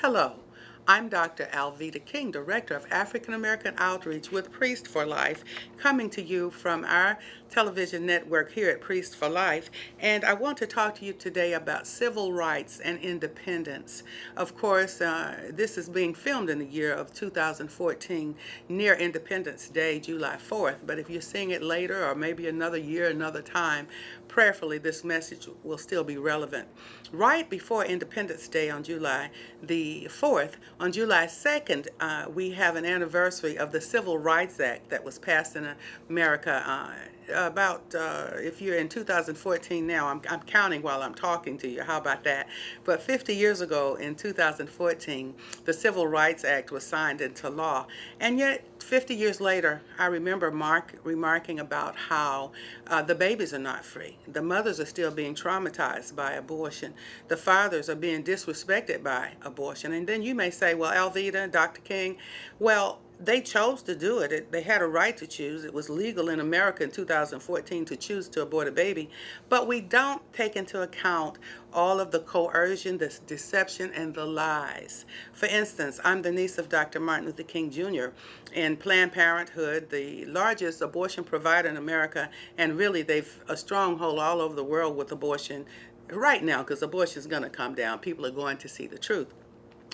Hello, I'm Dr. Alveda King, Director of African American Outreach with Priest for Life, coming to you from our television network here at Priest for Life. And I want to talk to you today about civil rights and independence. Of course, this is being filmed in the year of 2014, near Independence Day, July 4th. But if you're seeing it later or maybe another year, another time, prayerfully this message will still be relevant. Right before Independence Day on July the 4th, on July 2nd, we have an anniversary of the Civil Rights Act that was passed in America if you're in 2014 now, I'm counting while I'm talking to you. How about that? But 50 years ago in 2014, the Civil Rights Act was signed into law. And yet, 50 years later, I remember remarking about how the babies are not free. The mothers are still being traumatized by abortion. The fathers are being disrespected by abortion. And then you may say, well, Alveda, Dr. King, well, they chose to do it. They had a right to choose. It was legal in America in 2014 to choose to abort a baby. But we don't take into account all of the coercion, the deception, and the lies. For instance, I'm the niece of Dr. Martin Luther King Jr. and Planned Parenthood, the largest abortion provider in America, and really they've a stronghold all over the world with abortion right now because abortion is going to come down. People are going to see the truth.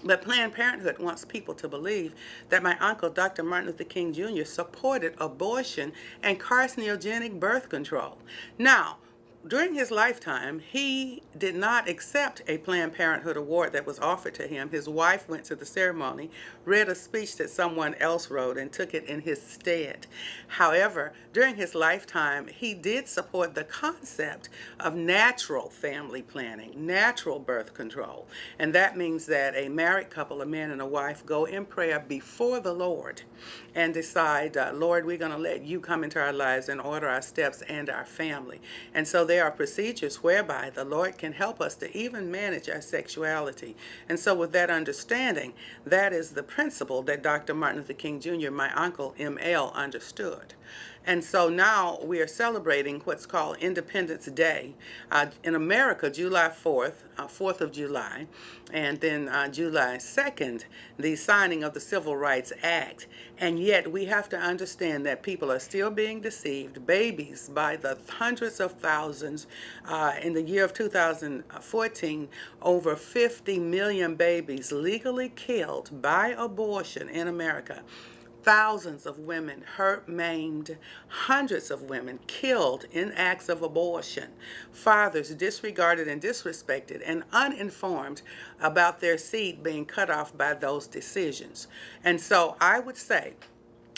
But Planned Parenthood wants people to believe that my uncle, Dr. Martin Luther King Jr., supported abortion and carcinogenic birth control. Now, during his lifetime, he did not accept a Planned Parenthood award that was offered to him. His wife went to the ceremony, read a speech that someone else wrote, and took it in his stead. However, during his lifetime, he did support the concept of natural family planning, natural birth control. And that means that a married couple, a man and a wife, go in prayer before the Lord and decide, Lord, we're going to let you come into our lives and order our steps and our family. And so there are procedures whereby the Lord can help us to even manage our sexuality. And so with that understanding, that is the principle that Dr. Martin Luther King Jr., my uncle ML, understood. And so now we are celebrating what's called Independence Day. In America, July 4th, 4th of July, and then July 2nd, the signing of the Civil Rights Act. And yet we have to understand that people are still being deceived, babies by the hundreds of thousands. In the year of 2014, over 50 million babies legally killed by abortion in America. Thousands of women hurt, maimed, hundreds of women killed in acts of abortion, fathers disregarded and disrespected and uninformed about their seed being cut off by those decisions. And so I would say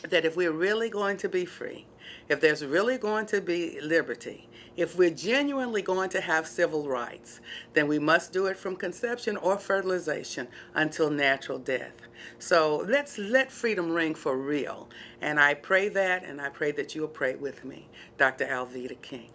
that if we're really going to be free, if there's really going to be liberty, if we're genuinely going to have civil rights, then we must do it from conception or fertilization until natural death. So let's let freedom ring for real. And I pray that, and I pray that you'll pray with me. Dr. Alveda King.